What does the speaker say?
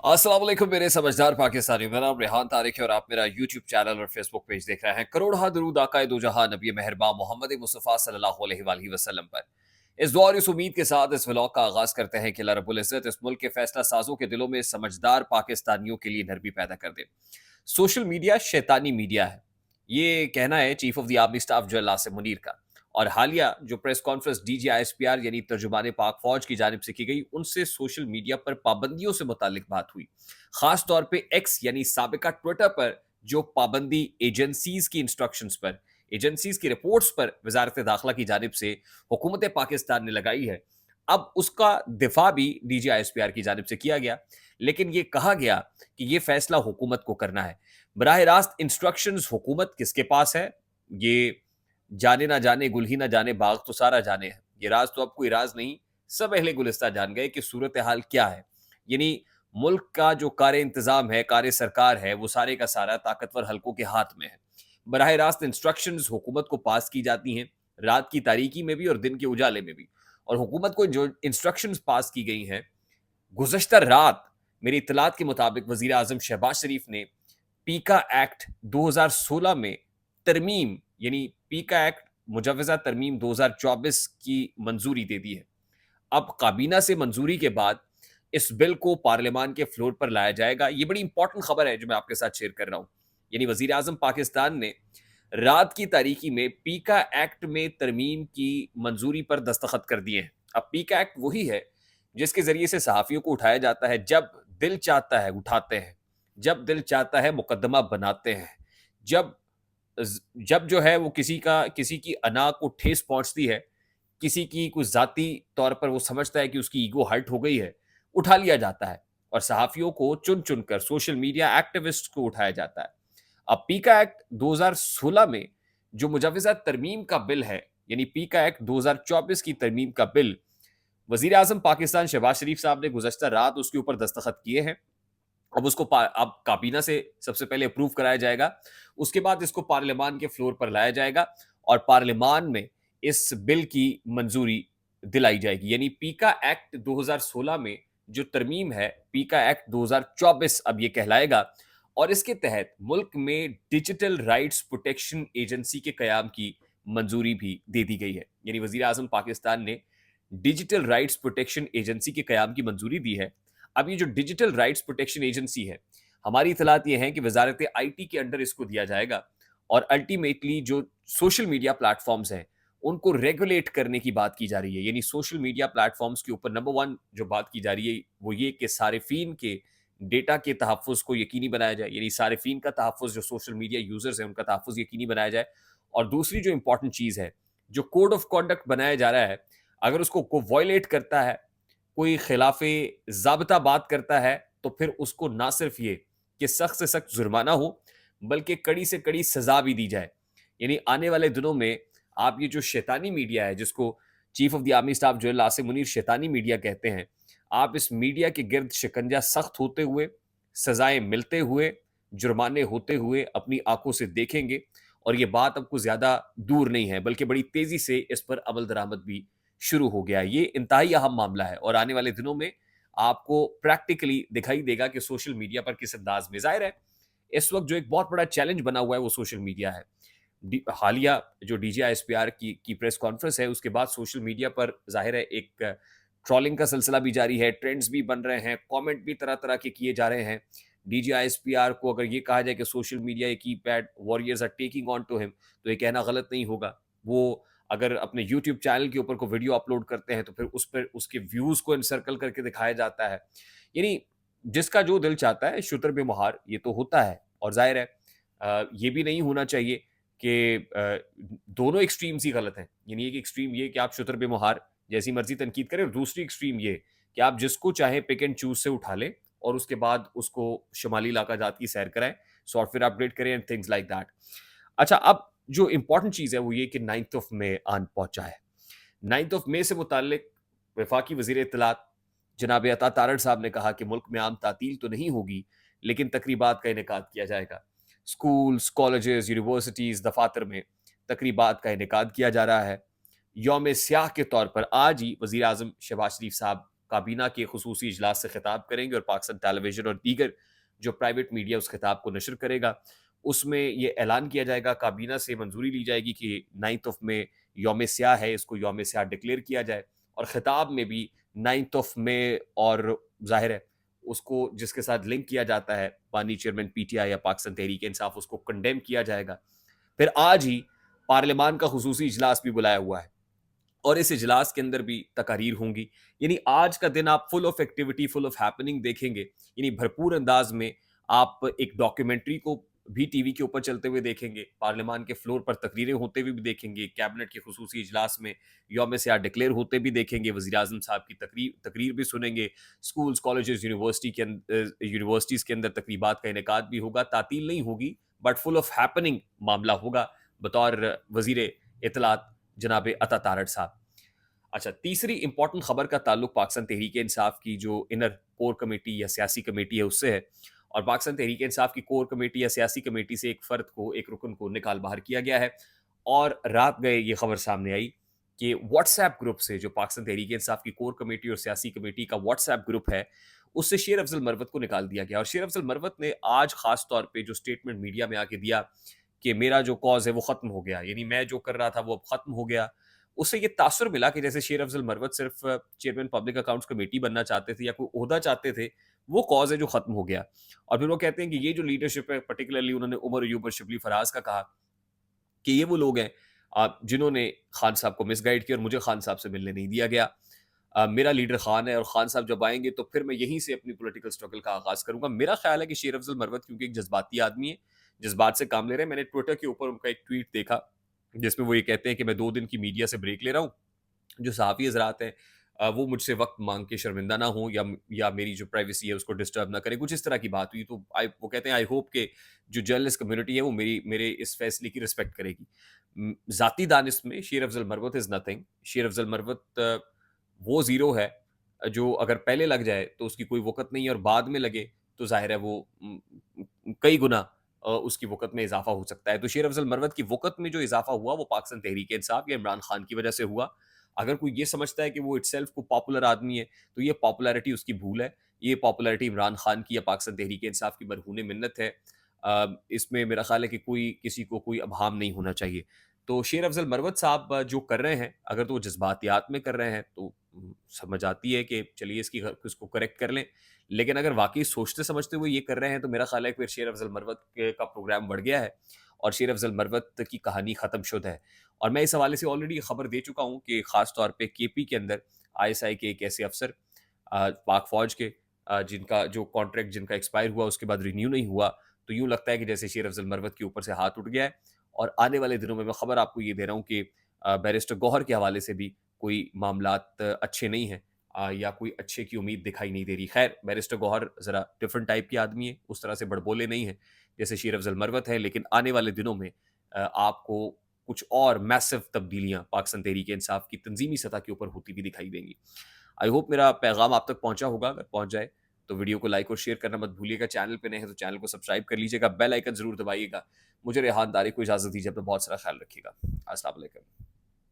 अस्सलाम वालेकुम मेरे समझदार पाकिस्तानी। मेरा नाम रेहान तारिक है और आप मेरा यूट्यूब चैनल और फेसबुक पेज देख रहे हैं। करोड़हा दरूद आकाए दो जहां नबी मेहरबान मोहम्मद मुस्तफ़ा सल्लल्लाहु अलैहि वसल्लम पर। इस दुआ और इस उम्मीद के साथ इस व्लॉग का आगाज करते हैं कि अल्लाह रब्बुल इज़्ज़त इस मुल्क के फैसला साजों के दिलों में समझदार पाकिस्तानियों के लिए नरमी पैदा कर दे। सोशल मीडिया शैतानी मीडिया है, ये कहना है chief of the army staff general Asim Munir का। और हालिया जो प्रेस कॉन्फ्रेंस डीजीआईएसपीआर यानी तर्जुमान पाक फौज की जानिब से की गई, उनसे सोशल मीडिया पर पाबंदियों से मुतालिक बात हुई। खास तौर पे एक्स यानी साबिका ट्विटर पर जो पाबंदी एजेंसीज की इंस्ट्रक्शंस पर, एजेंसीज की रिपोर्ट्स पर वजारत दाखिला की जानिब से हुकूमत पाकिस्तान ने लगाई है, अब उसका दिफा भी डीजीआईएसपीआर की जानिब से किया गया। लेकिन ये कहा गया कि ये फैसला हुकूमत को करना है। बराह रास्त इंस्ट्रक्शंस हुकूमत किसके पास है, ये जाने ना जाने गुल ही ना जाने बाग तो सारा जाने है। ये राज तो अब कोई राज नहीं, सब अहले गुलिस्तान जान गए कि सूरत हाल क्या है। यानी मुल्क का जो कार्य इंतजाम है, कार्य सरकार है, वो सारे का सारा ताकतवर हलकों के हाथ में है। बराह रास्त इंस्ट्रक्शंस हुकूमत को पास की जाती हैं, रात की तारीकी में भी और दिन के उजाले में भी। और हुकूमत को जो इंस्ट्रक्शंस पास की गई हैं, गुज़श्ता रात मेरी इत्तलात के मुताबिक वज़ीर आज़म शहबाज शरीफ ने पीका एक्ट 2016 में तरमीम यानी पीका एक्ट मुजवज़ा तरमीम 2024 की मंजूरी दे दी है। अब काबीना से मंजूरी के बाद इस बिल को पार्लियामान के फ्लोर पर लाया जाएगा। ये बड़ी इंपॉर्टेंट खबर है जो मैं आपके साथ शेयर कर रहा हूँ। यानी वज़ीर आज़म पाकिस्तान ने रात की तारीकी में पीका एक्ट में तरमीम की मंजूरी पर दस्तखत कर दिए हैं। अब पीका एक्ट वही है जिसके ज़रिए से सहाफ़ियों को उठाया जाता है, जब दिल चाहता है उठाते हैं, जब दिल चाहता है मुकदमा बनाते हैं, जब जब जो है वो किसी की अना को ठेस पहुँचती है, किसी की कुछ ज़ाती तौर पर वो समझता है कि उसकी ईगो हर्ट हो गई है, उठा लिया जाता है और सहाफ़ियों को चुन-चुन कर सोशल मीडिया एक्टिविस्ट को उठाया जाता है। अब पीका एक्ट 2016 में जो मुजवज़ा तरमीम का बिल है, यानी पीका एक्ट 2024 की तरमीम का बिल, वज़ीर आज़म पाकिस्तान शहबाज शरीफ साहब ने गुज़श्ता रात उसके ऊपर दस्तखत किए हैं। अब काबीना से सबसे पहले अप्रूव कराया जाएगा, उसके बाद इसको पार्लियामान के फ्लोर पर लाया जाएगा और पार्लियामान में इस बिल की मंजूरी दिलाई जाएगी। यानी पीका एक्ट 2016 में जो तरमीम है, पीका एक्ट 2024 अब ये कहलाएगा और इसके तहत मुल्क में डिजिटल राइट्स प्रोटेक्शन एजेंसी के कयाम की मंजूरी भी दे दी गई है। यानी वज़ीर आज़म पाकिस्तान ने डिजिटल राइट्स प्रोटेक्शन एजेंसी के कयाम की मंजूरी दी है। अब ये जो डिजिटल राइट्स प्रोटेक्शन एजेंसी है, हमारी इतलात ये हैं कि वजारत आईटी के अंडर इसको दिया जाएगा और अल्टीमेटली जो सोशल मीडिया प्लेटफॉर्म्स हैं उनको रेगुलेट करने की बात की जा रही है। यानी सोशल मीडिया प्लेटफॉर्म्स के ऊपर नंबर वन जो बात की जा रही है वो ये कि सारिफीन के डेटा के तहफ़्फ़ुज़ को यकीनी बनाया जाए, यानी सारिफीन का तहफ़्फ़ुज़ जो सोशल मीडिया यूज़र्स हैं उनका तहफ़्फ़ुज़ यकीनी बनाया जाए। और दूसरी जो इंपॉर्टेंट चीज़ है, जो कोड ऑफ कॉन्डक्ट बनाया जा रहा है, अगर उसको को वायलेट करता है, कोई खिलाफ़े ज़ाब्ता बात करता है, तो फिर उसको ना सिर्फ ये कि सख्त से सख्त जुर्माना हो, बल्कि कड़ी से कड़ी सज़ा भी दी जाए। यानी आने वाले दिनों में आप ये जो शैतानी मीडिया है, जिसको chief of the army staff general Asim Munir शैतानी मीडिया कहते हैं, आप इस मीडिया के गिर्द शिकंजा सख्त होते हुए, सज़ाएँ मिलते हुए, जुर्माने होते हुए अपनी आँखों से देखेंगे और ये बात अब कुछ ज़्यादा दूर नहीं है, बल्कि बड़ी तेज़ी से इस पर अमल दरामद भी शुरू हो गया है। ये इंतहाई अहम मामला है और आने वाले दिनों में आपको प्रैक्टिकली दिखाई देगा कि सोशल मीडिया पर किस अंदाज में, ज़ाहिर है इस वक्त जो एक बहुत बड़ा चैलेंज बना हुआ है वो सोशल मीडिया है। हालिया जो डीजीआईएसपीआर की प्रेस कॉन्फ्रेंस है, उसके बाद सोशल मीडिया पर ज़ाहिर है एक ट्रोलिंग का सिलसिला भी जारी है, ट्रेंड्स भी बन रहे हैं, कमेंट भी तरह तरह के किए जा रहे हैं। डीजीआईएसपीआर को अगर ये कहा जाए कि social media keypad warriors are taking on to him, तो ये कहना गलत नहीं होगा। वो अगर अपने यूट्यूब चैनल के ऊपर को वीडियो अपलोड करते हैं तो फिर उस पर उसके व्यूज़ को इनसर्कल करके दिखाया जाता है। यानी जिसका जो दिल चाहता है शुतर बेमुहार, ये तो होता है और ज़ाहिर है ये भी नहीं होना चाहिए कि दोनों एक्सट्रीम्स ही गलत हैं। यानी एक एक्सट्रीम ये कि आप शुतर बेमुहार जैसी मर्ज़ी तनकीद करें और दूसरी एक्सट्रीम ये कि आप जिसको चाहें पिक एंड चूज़ से उठा लें और उसके बाद उसको शुमाली इलाका जात की सैर कराएँ, सॉफ्टवेयर अपग्रेड करें एंड थिंग्स लाइक दैट। अच्छा, अब जो इम्पोर्टेंट चीज़ है वो ये कि 9th ऑफ मई आन पहुँचा है। 9th ऑफ मई से मुताल्लिक वफाकी वज़ीर इत्तलात जनाब अता तारड़ साहब ने कहा कि मुल्क में आम तातील तो नहीं होगी, लेकिन तकरीबात का इनेकाद किया जाएगा। स्कूल्स, कॉलेजेस, यूनिवर्सिटीज़, दफ़ातर में तकरीबात का इनेकाद किया जा रहा है। यौम स्याह के तौर पर आज ही वज़ीर आज़म शहबाज शरीफ साहब کابینہ کے خصوصی اجلاس سے خطاب کریں گے اور پاکستان ٹیلی ویژن اور دیگر جو پرائیویٹ میڈیا اس خطاب کو نشر کرے گا. اس میں یہ اعلان کیا جائے گا, کابینہ سے منظوری لی جائے گی کہ 9 مئی یوم سیاہ ہے, اس کو یوم سیاہ ڈکلیئر کیا جائے, اور خطاب میں بھی 9 مئی اور ظاہر ہے اس کو جس کے ساتھ لنک کیا جاتا ہے بانی چیئرمین پی ٹی آئی یا پاکستان تحریک انصاف, اس کو کنڈیم کیا جائے گا. پھر آج ہی پارلیمان کا خصوصی اجلاس بھی بلایا ہوا ہے اور اس اجلاس کے اندر بھی تقاریر ہوں گی. یعنی آج کا دن آپ full of activity, full of happening دیکھیں گے. یعنی بھرپور انداز میں آپ ایک ڈاکیومنٹری کو بھی ٹی وی کے اوپر چلتے ہوئے دیکھیں گے, پارلیمان کے فلور پر تقریریں ہوتے ہوئے بھی دیکھیں گے, کیبنٹ کے خصوصی اجلاس میں یوم سیاہ ڈکلیئر ہوتے بھی دیکھیں گے, وزیر اعظم صاحب کی تقریر بھی سنیں گے, اسکولز, کالجز, یونیورسٹیز کے اندر تقریبات کا انعقاد بھی ہوگا. تعطیل نہیں ہوگی بٹ فل آف ہیپننگ معاملہ ہوگا بطور وزیر اطلاعات جناب عطا تارڑ صاحب. اچھا, تیسری امپورٹنٹ خبر کا تعلق پاکستان تحریک انصاف کی جو انر کور کمیٹی یا سیاسی کمیٹی ہے اس سے ہے, اور پاکستان تحریک انصاف کی کور کمیٹی یا سیاسی کمیٹی سے ایک فرد کو, ایک رکن کو نکال باہر کیا گیا ہے. اور رات گئے یہ خبر سامنے آئی کہ واٹس ایپ گروپ سے, جو پاکستان تحریک انصاف کی کور کمیٹی اور سیاسی کمیٹی کا واٹس ایپ گروپ ہے, اس سے شیر افضل مروت کو نکال دیا گیا. اور شیر افضل مروت نے آج خاص طور پہ جو سٹیٹمنٹ میڈیا میں آ کے دیا کہ میرا جو کاز ہے وہ ختم ہو گیا, یعنی میں جو کر رہا تھا وہ اب ختم ہو گیا, اس سے یہ تاثر ملا کہ جیسے شیر افضل مروت صرف چیئرمین پبلک اکاؤنٹس کمیٹی بننا چاہتے تھے یا کوئی عہدہ چاہتے تھے, وہ کاز ہے جو ختم ہو گیا. اور پھر وہ کہتے ہیں کہ یہ جو لیڈرشپ ہے, پرٹیکولرلی انہوں نے عمر ایوب اور شبلی فراز کا کہا کہ یہ وہ لوگ ہیں جنہوں نے خان صاحب کو مس گائیڈ کیا اور مجھے خان صاحب سے ملنے نہیں دیا گیا. میرا لیڈر خان ہے اور خان صاحب جب آئیں گے تو پھر میں یہیں سے اپنی پولیٹیکل اسٹرگل کا آغاز کروں گا. میرا خیال ہے کہ شیر افضل مروت کیونکہ ایک جذباتی آدمی ہے, جذبات سے کام لے رہے ہیں. میں نے ٹویٹر کے اوپر ان کا ایک ٹویٹ دیکھا جس میں وہ یہ کہتے ہیں کہ میں 2 دن کی میڈیا سے بریک لے رہا ہوں, جو صحافی حضرات ہیں وہ مجھ سے وقت مانگ کے شرمندہ نہ ہوں یا میری جو پرائیویسی ہے اس کو ڈسٹرب نہ کرے. کچھ اس طرح کی بات ہوئی تو وہ کہتے ہیں آئی ہوپ کہ جو جرنلسٹ کمیونٹی ہے وہ میرے اس فیصلے کی رسپیکٹ کرے گی. ذاتی دانش میں شیر افضل مروت از نتھنگ. شیر افضل مروت وہ زیرو ہے جو اگر پہلے لگ جائے تو اس کی کوئی وقت نہیں ہے, اور بعد میں لگے تو ظاہر ہے وہ کئی گنا اس کی وقت میں اضافہ ہو سکتا ہے. تو شیر افضل مروت کی وقت میں جو اضافہ ہوا وہ پاکستان تحریک انصاف یا عمران خان کی وجہ سے ہوا. اگر کوئی یہ سمجھتا ہے کہ وہ اٹ سیلف کو پاپولر آدمی ہے تو یہ پاپولیرٹی اس کی بھول ہے. یہ پاپولیرٹی عمران خان کی یا پاکستان تحریک انصاف کی مرہون منت ہے. اس میں میرا خیال ہے کہ کسی کو کوئی ابہام نہیں ہونا چاہیے. تو شیر افضل مروت صاحب جو کر رہے ہیں, اگر تو وہ جذباتیات میں کر رہے ہیں تو سمجھ آتی ہے کہ چلیے اس کو کریکٹ کر لیں, لیکن اگر واقعی سوچتے سمجھتے ہوئے یہ کر رہے ہیں تو میرا خیال ہے کہ پھر شیر افضل مروت کا پروگرام بڑھ گیا ہے اور شیر افضل مروت کی کہانی ختم شدہ ہے. اور میں اس حوالے سے آلریڈی خبر دے چکا ہوں کہ خاص طور پہ کے پی کے اندر آئی ایس آئی کے ایک ایسے افسر پاک فوج کے جن کا جو کانٹریکٹ جن کا ایکسپائر ہوا اس کے بعد رینیو نہیں ہوا, تو یوں لگتا ہے کہ جیسے شیر افضل مروت کے اوپر سے ہاتھ اٹھ گیا ہے. اور آنے والے دنوں میں خبر آپ کو یہ دے رہا ہوں کہ بیرسٹر گوہر کے حوالے سے بھی کوئی معاملات اچھے نہیں ہیں یا کوئی اچھے کی امید دکھائی نہیں دے رہی. خیر, بیرسٹر گوہر ذرا ڈفرنٹ ٹائپ کے آدمی ہے, اس طرح سے بڑبولے نہیں ہیں جیسے شیر افضل مروت ہے, لیکن آنے والے دنوں میں آپ کو کچھ اور میسو تبدیلیاں پاکستان تحریک انصاف کی تنظیمی سطح کے اوپر ہوتی بھی دکھائی دیں گی. آئی ہوپ میرا پیغام آپ تک پہنچا ہوگا. اگر پہنچ جائے تو ویڈیو کو لائک اور شیئر کرنا مت بھولیے گا. چینل پہ نئے ہیں تو چینل کو سبسکرائب کر لیجیے گا, بیل آئیکن ضرور دبائیے گا. مجھے ریحان طارق کو اجازت دیجیے, اپنا بہت سارا خیال رکھیے گا. السلام علیکم.